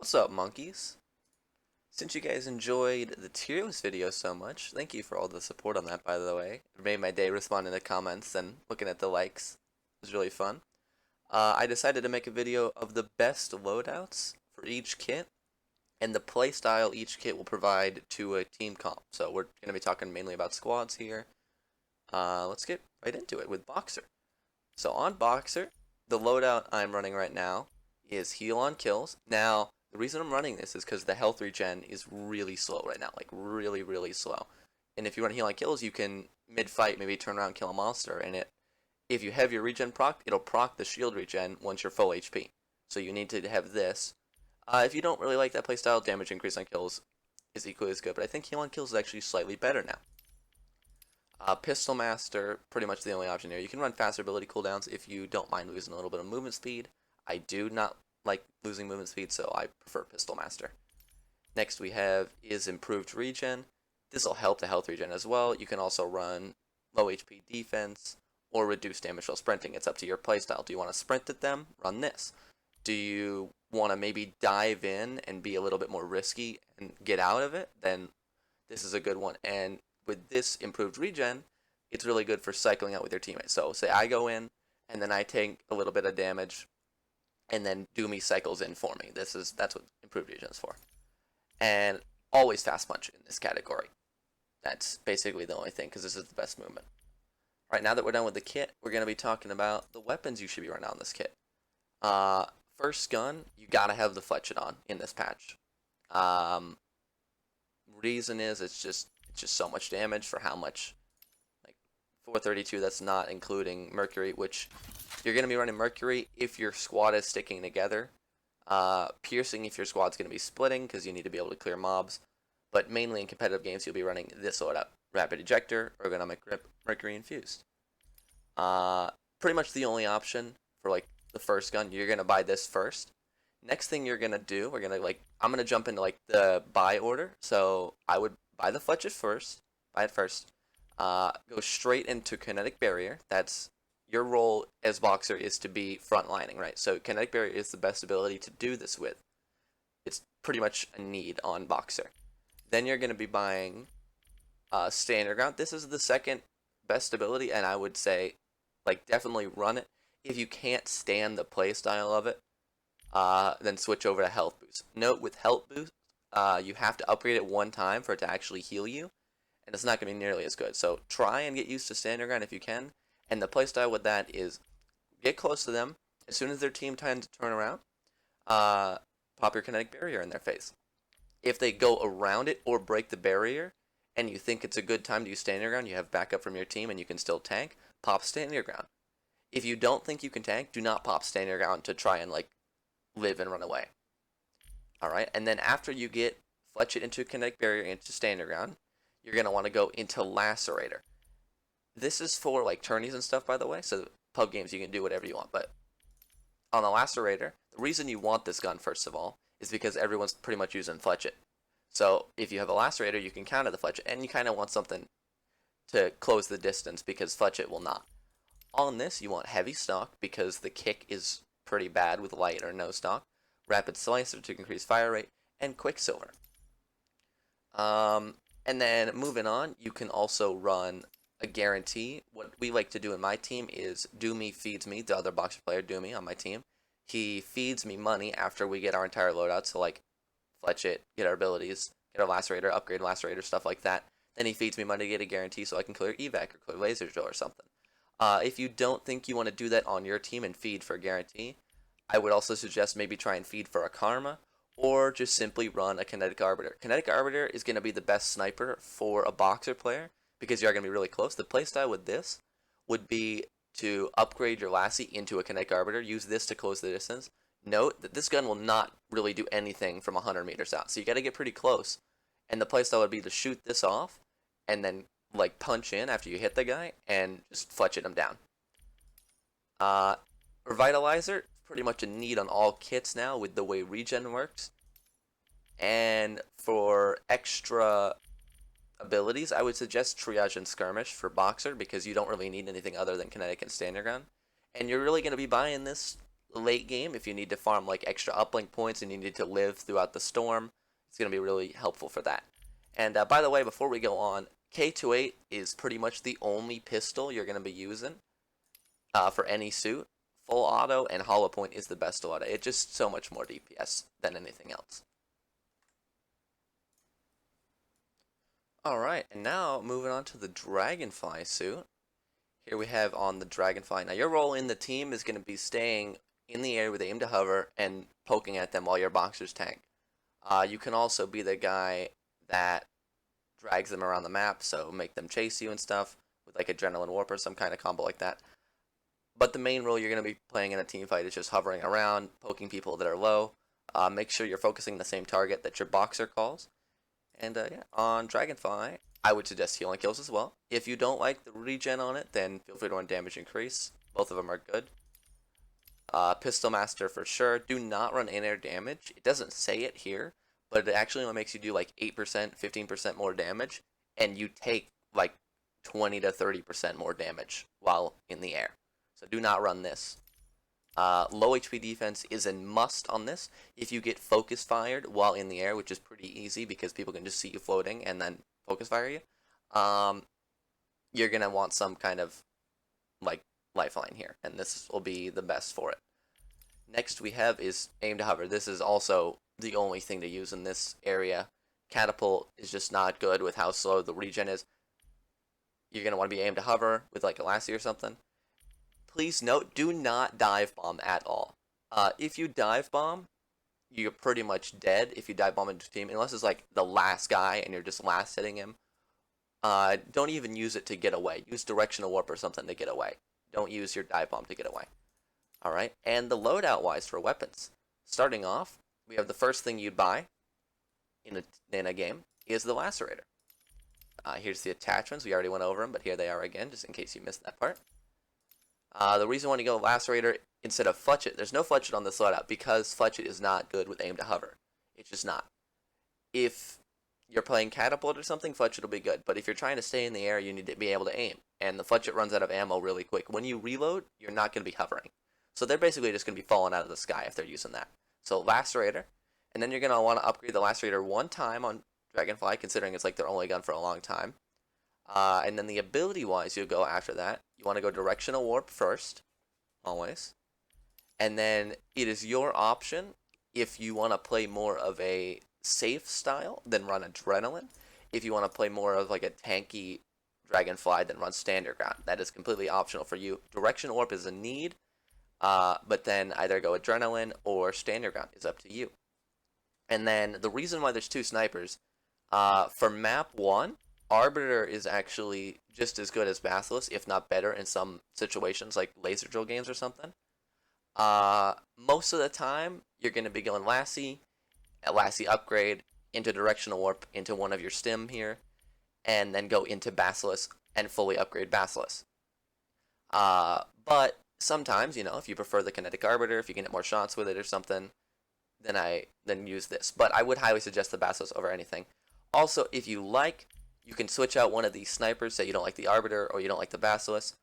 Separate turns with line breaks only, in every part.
What's up, monkeys? Since you guys enjoyed the tier list video so much, thank you for all the support on that, by the way. It made my day responding to comments and looking at the likes. It was really fun. I decided to make a video of the best loadouts for each kit and the playstyle each kit will provide to a team comp. So we're going to be talking mainly about squads here. Let's get right into it with Boxer. So on Boxer, the loadout I'm running right now is heal on kills. Now, the reason I'm running this is because the health regen is really slow right now, like really, really slow. And if you run heal on kills, you can mid-fight maybe turn around and kill a monster, and if you have your regen proc, it'll proc the shield regen once you're full HP. So you need to have this. If you don't really like that playstyle, damage increase on kills is equally as good, but I think heal on kills is actually slightly better now. Pistol Master, pretty much the only option here. You can run faster ability cooldowns if you don't mind losing a little bit of movement speed. I do not like losing movement speed, so I prefer Pistol Master. Next we have is improved regen. This will help the health regen as well. You can also run low HP defense or reduce damage while sprinting. It's up to your playstyle. Do you want to sprint at them? Run this. Do you want to maybe dive in and be a little bit more risky and get out of it? Then this is a good one. And with this improved regen, it's really good for cycling out with your teammates. So say I go in and then I take a little bit of damage and then Doomy cycles in for me. That's what improved regen is for. And always fast punch in this category. That's basically the only thing because this is the best movement. All right, now that we're done with the kit, we're going to be talking about the weapons you should be running on this kit. First gun, you gotta have the Fletchidon in this patch. Reason is it's just so much damage for how much, like 432. That's not including Mercury, which you're gonna be running Mercury if your squad is sticking together. Piercing if your squad's gonna be splitting because you need to be able to clear mobs. But mainly in competitive games, you'll be running this loadout: Rapid Ejector, Ergonomic Grip, Mercury Infused. Pretty much the only option for like the first gun. You're gonna buy this first. Next thing you're gonna do, I'm gonna jump into like the buy order. So I would buy the Fletch first. Buy it first. Go straight into Kinetic Barrier. That's your role as Boxer is to be frontlining, right? So Kinetic Barrier is the best ability to do this with. It's pretty much a need on Boxer. Then you're gonna be buying Stand Your Ground. This is the second best ability, and I would say like definitely run it. If you can't stand the playstyle of it, then switch over to Health Boost. Note with Health Boost, you have to upgrade it one time for it to actually heal you, and it's not going to be nearly as good. So try and get used to Stand Your Ground if you can, and the playstyle with that is get close to them. As soon as their team tends to turn around, pop your Kinetic Barrier in their face. If they go around it or break the barrier, and you think it's a good time to use Stand Your Ground, you have backup from your team and you can still tank, pop Stand Your Ground. If you don't think you can tank, do not pop Stand Your Ground to try and like live and run away. Alright, and then after you get Fletch it into Kinetic Barrier into Stand Your Ground, you're going to want to go into Lacerator. This is for like tourneys and stuff, by the way, so pub games you can do whatever you want, but on the Lacerator, the reason you want this gun first of all is because everyone's pretty much using Fletch it. So if you have a Lacerator, you can counter the Fletch it, and you kind of want something to close the distance because Fletch it will not. On this, you want Heavy Stock because the kick is pretty bad with light or no stock. Rapid Slicer to increase fire rate, and Quicksilver. And then moving on, you can also run a guarantee. What we like to do in my team is Doomy feeds me, the other Boxer player, Doomy on my team. He feeds me money after we get our entire loadout, so like Fletch it, get our abilities, get our Lacerator, upgrade Lacerator, stuff like that. Then he feeds me money to get a guarantee so I can clear evac or clear laser drill or something. If you don't think you want to do that on your team and feed for a guarantee, I would also suggest maybe try and feed for a Karma, or just simply run a Kinetic Arbiter. Kinetic Arbiter is going to be the best sniper for a Boxer player, because you are going to be really close. The playstyle with this would be to upgrade your Lassie into a Kinetic Arbiter, use this to close the distance. Note that this gun will not really do anything from 100 meters out, so you got to get pretty close. And the playstyle would be to shoot this off, and then like punch in after you hit the guy and just Fletch him down. Revitalizer, pretty much a need on all kits now with the way regen works. And for extra abilities, I would suggest Triage and Skirmish for Boxer because you don't really need anything other than Kinetic and Stand Your Ground. And you're really going to be buying this late game, if you need to farm like extra uplink points and you need to live throughout the storm, it's going to be really helpful for that. And by the way, before we go on, K28 is pretty much the only pistol you're going to be using for any suit. Full auto and hollow point is the best auto. It's just so much more DPS than anything else. Alright, and now moving on to the Dragonfly suit. Here we have on the Dragonfly. Now your role in the team is going to be staying in the air with aim to hover and poking at them while your boxers tank. You can also be the guy that drags them around the map, so make them chase you and stuff with like Adrenaline Warp or some kind of combo like that. But the main role you're going to be playing in a team fight is just hovering around, poking people that are low. Make sure you're focusing the same target that your boxer calls. And yeah, on Dragonfly, I would suggest healing kills as well. If you don't like the regen on it, then feel free to run damage increase. Both of them are good. Pistol Master for sure. Do not run in-air damage. It doesn't say it here, but it actually only makes you do like 8%, 15% more damage, and you take like 20 to 30% more damage while in the air. So do not run this. Low HP defense is a must on this. If you get focus fired while in the air, which is pretty easy because people can just see you floating and then focus fire you, you're going to want some kind of like lifeline here, and this will be the best for it. Next we have is aim to hover. This is also the only thing to use in this area. Catapult is just not good with how slow the regen is. You're going to want to be aim to hover with like a Lassie or something. Please note, do not dive bomb at all. If you dive bomb, you're pretty much dead if you dive bomb into a team, unless it's like the last guy and you're just last hitting him. Don't even use it to get away. Use directional warp or something to get away. Don't use your dive bomb to get away. Alright, and the loadout wise for weapons. Starting off, we have the first thing you'd buy in a game is the Lacerator. Here's the attachments. We already went over them, but here they are again, just in case you missed that part. The reason why you go Lacerator instead of Fletchet, there's no Fletchet on this loadout because Fletchet is not good with aim to hover. It's just not. If you're playing Catapult or something, Fletchet will be good. But if you're trying to stay in the air, you need to be able to aim. And the Fletchet runs out of ammo really quick. When you reload, you're not going to be hovering. So they're basically just going to be falling out of the sky if they're using that. So Lacerator. And then you're going to want to upgrade the Lacerator one time on Dragonfly, considering it's like their only gun for a long time. And then the ability-wise, you'll go after that. You want to go Directional Warp first, always. And then it is your option if you want to play more of a safe style, then run Adrenaline. If you want to play more of like a tanky Dragonfly, then run Standard Ground. That is completely optional for you. Directional Warp is a need, but then either go Adrenaline or Standard Ground is up to you. And then the reason why there's two snipers, for map 1, Arbiter is actually just as good as Basilisk, if not better in some situations like laser drill games or something. Most of the time, you're going to be going Lassie, a Lassie upgrade, into Directional Warp, into one of your stim here, and then go into Basilisk and fully upgrade Basilisk. But sometimes, you know, if you prefer the Kinetic Arbiter, if you can get more shots with it or something, then use this. But I would highly suggest the Basilisk over anything. Also, if you like, you can switch out one of these snipers. Say you don't like the Arbiter or you don't like the Basilisk.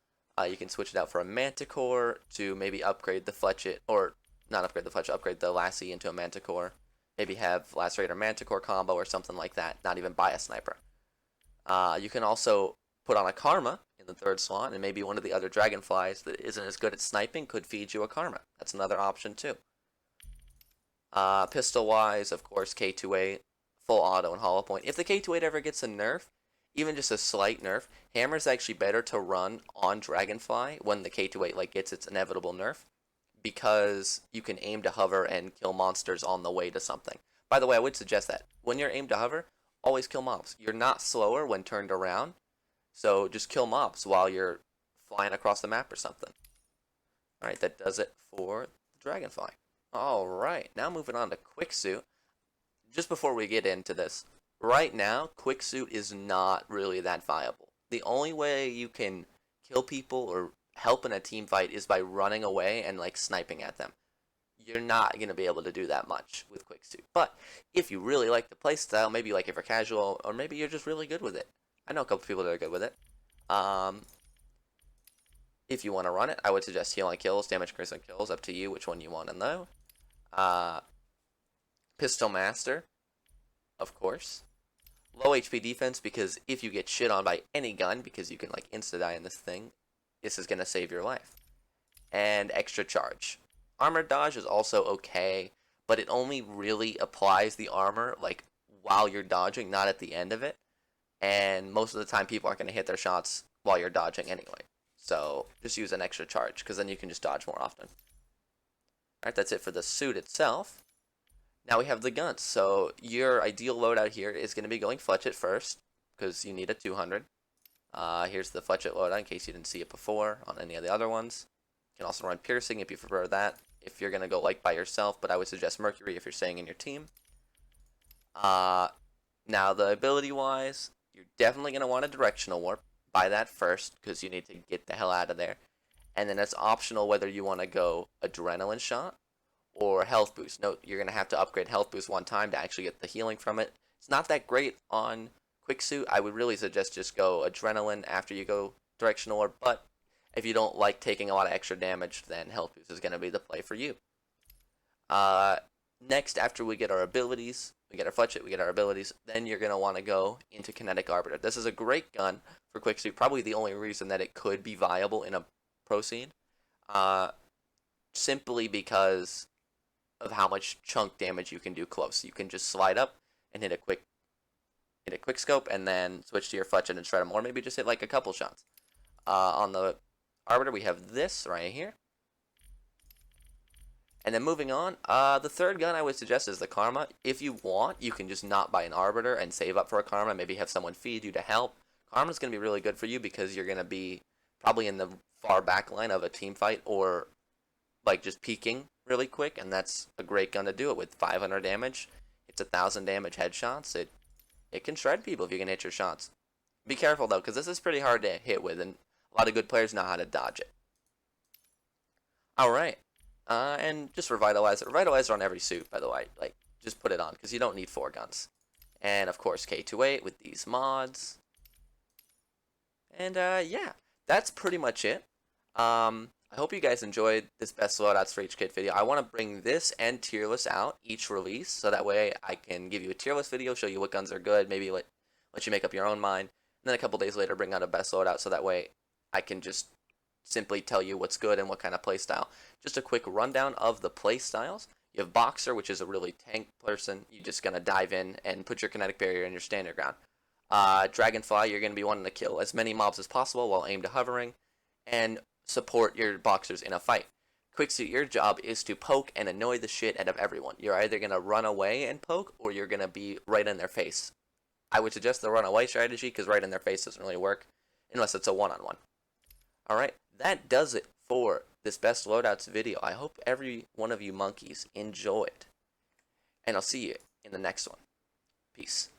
You can switch it out for a Manticore to maybe upgrade the Fletchet, or not upgrade the Fletchet, upgrade the Lassie into a Manticore. Maybe have Lacerator Manticore combo or something like that. Not even buy a sniper. You can also put on a Karma in the third slot, and maybe one of the other Dragonflies that isn't as good at sniping could feed you a Karma. That's another option too. Pistol-wise, of course, K28, full auto and hollow point. If the K28 ever gets a nerf, even just a slight nerf, Hammer's actually better to run on Dragonfly when the K28 like gets its inevitable nerf, because you can aim to hover and kill monsters on the way to something. By the way, I would suggest that when you're aim to hover, always kill mobs. You're not slower when turned around, so just kill mobs while you're flying across the map or something. Alright, that does it for the Dragonfly. Alright, now moving on to Quicksuit. Just before we get into this, right now, Quicksuit is not really that viable. The only way you can kill people or help in a team fight is by running away and like sniping at them. You're not going to be able to do that much with Quicksuit. But if you really like the playstyle, maybe like if you're casual, or maybe you're just really good with it. I know a couple people that are good with it. if you want to run it, I would suggest heal on kills, damage increase on kills, up to you which one you want to know. Pistol Master, of course. Low HP defense, because if you get shit on by any gun, because you can like insta-die in this thing, this is going to save your life. And extra charge. Armor dodge is also okay, but it only really applies the armor like while you're dodging, not at the end of it. And most of the time people aren't going to hit their shots while you're dodging anyway. So just use an extra charge, because then you can just dodge more often. Alright, that's it for the suit itself. Now we have the guns. So your ideal loadout here is going to be going Fletchet first, because you need a 200. Here's the Fletchet loadout in case you didn't see it before on any of the other ones. You can also run Piercing if you prefer that, if you're going to go like by yourself, but I would suggest Mercury if you're staying in your team. Now the ability wise, you're definitely going to want a Directional Warp. Buy that first, because you need to get the hell out of there. And then it's optional whether you want to go Adrenaline Shot or Health Boost. Note, you're going to have to upgrade Health Boost one time to actually get the healing from it. It's not that great on Quicksuit. I would really suggest just go Adrenaline after you go Directional Warp, but if you don't like taking a lot of extra damage, then Health Boost is going to be the play for you. Next, after we get our abilities, we get our Fletchet, we get our abilities, then you're going to want to go into Kinetic Arbiter. This is a great gun for Quicksuit, probably the only reason that it could be viable in a pro scene. Simply because of how much chunk damage you can do close. You can just slide up and hit a quick scope, and then switch to your Fletchet and shred them, or maybe just hit like a couple shots. On the Arbiter, we have this right here. And then moving on, the third gun I would suggest is the Karma. If you want, you can just not buy an Arbiter and save up for a Karma, maybe have someone feed you to help. Karma's going to be really good for you because you're going to be probably in the far back line of a team fight, or like just peeking really quick, and that's a great gun to do it with. 500 damage, it's 1,000 damage headshots. It can shred people if you can hit your shots. Be careful though, because this is pretty hard to hit with, and a lot of good players know how to dodge it. Alright, and just Revitalizer. Revitalizer on every suit, by the way. Like, just put it on, because you don't need 4 guns. And of course K28 with these mods. And yeah, that's pretty much it. I hope you guys enjoyed this best loadouts for each kit video. I want to bring this and tier list out each release, so that way I can give you a tier list video, show you what guns are good, maybe let you make up your own mind, and then a couple days later bring out a best loadout, so that way I can just simply tell you what's good and what kind of playstyle. Just a quick rundown of the playstyles. You have Boxer, which is a really tank person. You're just going to dive in and put your kinetic barrier in your standard ground. Dragonfly, you're going to be wanting to kill as many mobs as possible while aimed to hovering, and support your boxers in a fight. Quicksuit, your job is to poke and annoy the shit out of everyone. You're either going to run away and poke, or you're going to be right in their face. I would suggest the run away strategy, because right in their face doesn't really work, unless it's a one-on-one. Alright, that does it for this best loadouts video. I hope every one of you monkeys enjoyed, and I'll see you in the next one. Peace.